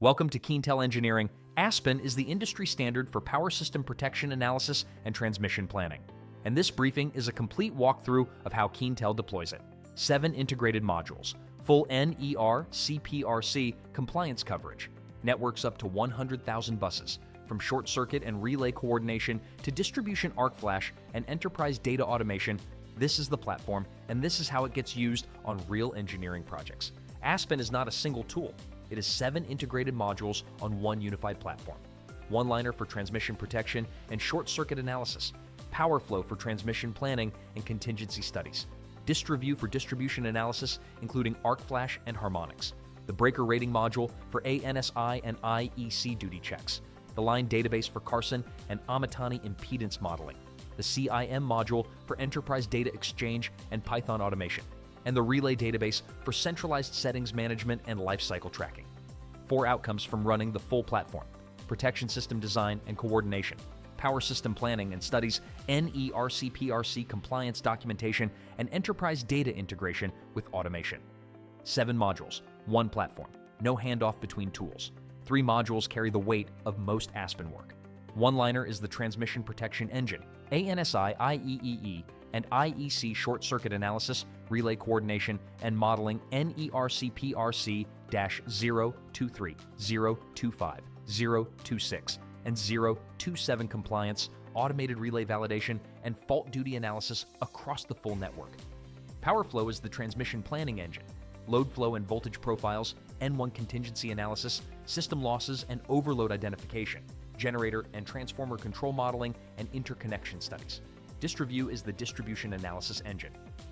Welcome to Keentel Engineering. Aspen is the industry standard for power system protection analysis and transmission planning. And this briefing is a complete walkthrough of how Keentel deploys it. 7 integrated modules, full NERC PRC compliance coverage, networks up to 100,000 buses, from short circuit and relay coordination to distribution arc flash and enterprise data automation. This is the platform, and this is how it gets used on real engineering projects. Aspen is not a single tool. It is 7 integrated modules on one unified platform. OneLiner for transmission protection and short circuit analysis, PowerFlow for transmission planning and contingency studies, DistriView for distribution analysis, including arc flash and harmonics, the breaker rating module for ANSI and IEC duty checks, the line database for Carson and Amitani impedance modeling, the CIM module for enterprise data exchange and Python automation, and the relay database for centralized settings management and lifecycle tracking. 4 outcomes from running the full platform: protection system design and coordination, power system planning and studies, NERC PRC compliance documentation, and enterprise data integration with automation. 7 modules, 1 platform, no handoff between tools. 3 modules carry the weight of most Aspen work. OneLiner is the transmission protection engine, ANSI, IEEE, and IEC short circuit analysis, relay coordination, and modeling NERC PRC-023, 025, 026, and 027 compliance, automated relay validation, and fault duty analysis across the full network. PowerFlow is the transmission planning engine, load flow and voltage profiles, N1 contingency analysis, system losses and overload identification, generator and transformer control modeling, and interconnection studies. DistriView is the distribution analysis engine,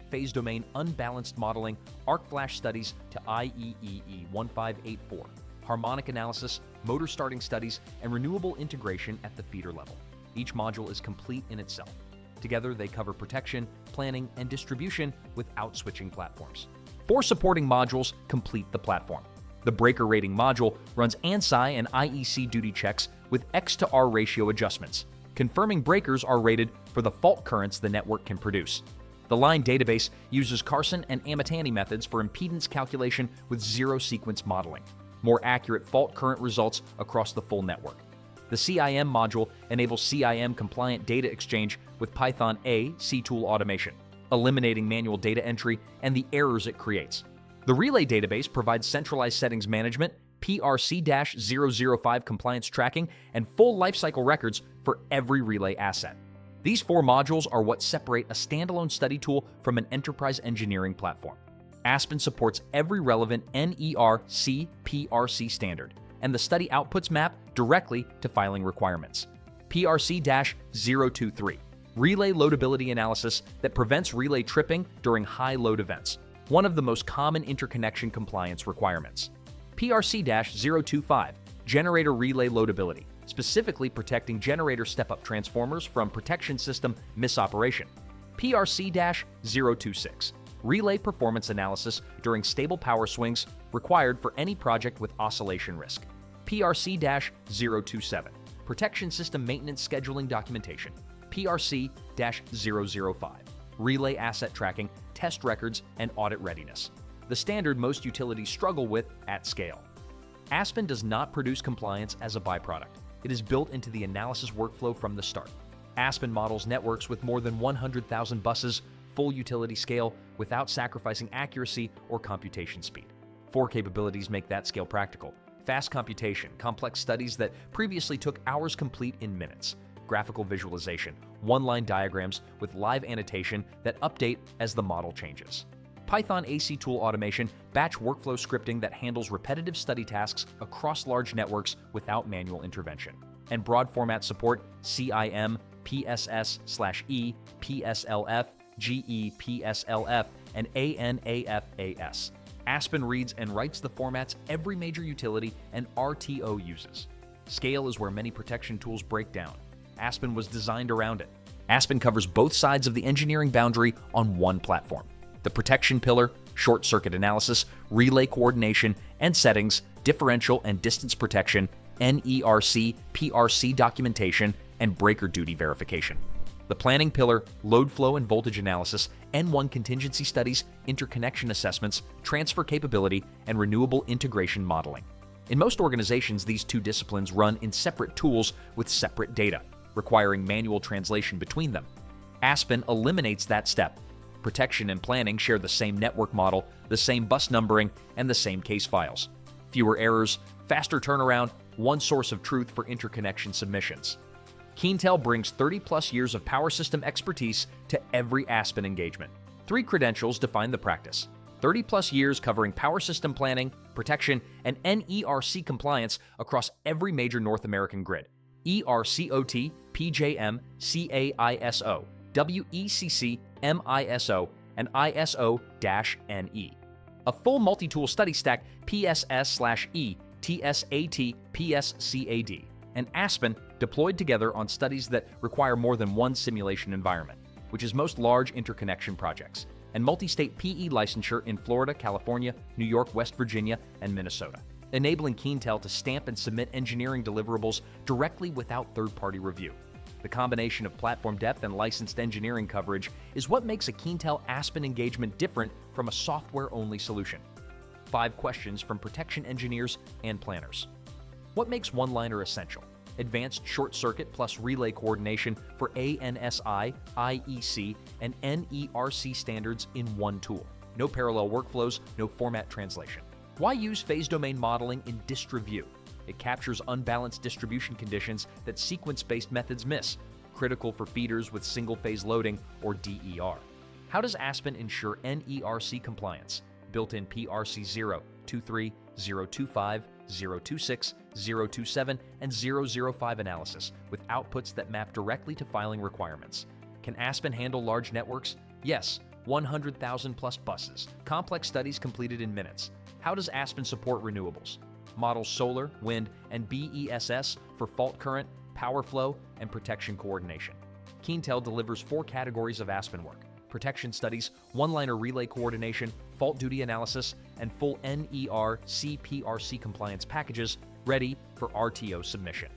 phase domain unbalanced modeling, arc flash studies to IEEE 1584, harmonic analysis, motor starting studies, and renewable integration at the feeder level. Each module is complete in itself. Together, they cover protection, planning, and distribution without switching platforms. 4 supporting modules complete the platform. The breaker rating module runs ANSI and IEC duty checks with X to R ratio adjustments, confirming breakers are rated for the fault currents the network can produce. The line database uses Carson and Amitani methods for impedance calculation with zero sequence modeling, more accurate fault current results across the full network. The CIM module enables CIM compliant data exchange with Python A CTool automation, eliminating manual data entry and the errors it creates. The relay database provides centralized settings management, PRC-005 compliance tracking, and full lifecycle records for every relay asset. These 4 modules are what separate a standalone study tool from an enterprise engineering platform. Aspen supports every relevant NERC PRC standard, and the study outputs map directly to filing requirements. PRC-023, relay loadability analysis that prevents relay tripping during high load events, one of the most common interconnection compliance requirements. PRC-025, generator relay loadability, specifically protecting generator step-up transformers from protection system misoperation. PRC-026, relay performance analysis during stable power swings required for any project with oscillation risk. PRC-027, protection system maintenance scheduling documentation. PRC-005, relay asset tracking, test records, and audit readiness, the standard most utilities struggle with at scale. Aspen does not produce compliance as a byproduct. It is built into the analysis workflow from the start. Aspen models networks with more than 100,000 buses, full utility scale, without sacrificing accuracy or computation speed. 4 capabilities make that scale practical: fast computation, complex studies that previously took hours complete in minutes, graphical visualization, one-line diagrams with live annotation that update as the model changes, Python AC tool automation, batch workflow scripting that handles repetitive study tasks across large networks without manual intervention, and broad format support, CIM, PSS/E, PSLF, GE, PSLF, and ANAFAS. Aspen reads and writes the formats every major utility and RTO uses. Scale is where many protection tools break down. Aspen was designed around it. Aspen covers both sides of the engineering boundary on one platform: the protection pillar, short circuit analysis, relay coordination and settings, differential and distance protection, NERC PRC documentation, and breaker duty verification. The planning pillar, load flow and voltage analysis, N1 contingency studies, interconnection assessments, transfer capability, and renewable integration modeling. In most organizations, these two disciplines run in separate tools with separate data, requiring manual translation between them. Aspen eliminates that step. Protection and planning share the same network model, the same bus numbering, and the same case files. Fewer errors, faster turnaround, one source of truth for interconnection submissions. Keentel brings 30-plus years of power system expertise to every Aspen engagement. 3 credentials define the practice: 30-plus years covering power system planning, protection, and NERC compliance across every major North American grid: ERCOT, PJM, CAISO, WECC, MISO, and ISO-NE. A full multi-tool study stack, PSS/E, TSAT, PSCAD, and Aspen deployed together on studies that require more than one simulation environment, which is most large interconnection projects, and multi-state PE licensure in Florida, California, New York, West Virginia, and Minnesota, enabling Keentel to stamp and submit engineering deliverables directly without third-party review. The combination of platform depth and licensed engineering coverage is what makes a Keentel Aspen engagement different from a software-only solution. 5 questions from protection engineers and planners. What makes OneLiner essential? Advanced short circuit plus relay coordination for ANSI, IEC, and NERC standards in one tool. No parallel workflows, no format translation. Why use phase domain modeling in DistriView? It captures unbalanced distribution conditions that sequence-based methods miss, critical for feeders with single-phase loading or DER. How does Aspen ensure NERC compliance? Built-in PRC 0, 23, 025, 026, 027, and 005 analysis with outputs that map directly to filing requirements. Can Aspen handle large networks? Yes, 100,000 plus buses. Complex studies completed in minutes. How does Aspen support renewables? Models solar, wind, and BESS for fault current, power flow, and protection coordination. Keentel delivers 4 categories of Aspen work: protection studies, OneLiner relay coordination, fault duty analysis, and full NERC PRC compliance packages ready for RTO submission.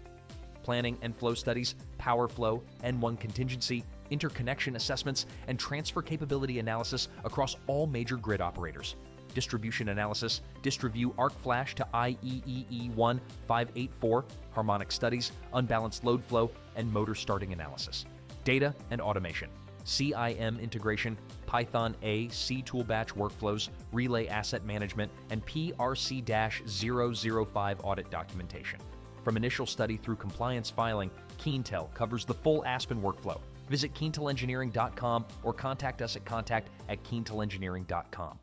Planning and flow studies, power flow, N1 contingency, interconnection assessments, and transfer capability analysis across all major grid operators. Distribution analysis, DistriView arc flash to IEEE 1584, harmonic studies, unbalanced load flow, and motor starting analysis. Data and automation, CIM integration, Python A C tool batch workflows, relay asset management, and PRC-005 audit documentation. From initial study through compliance filing, Keentel covers the full Aspen workflow. Visit KeentelEngineering.com or contact us at contact@KeentelEngineering.com.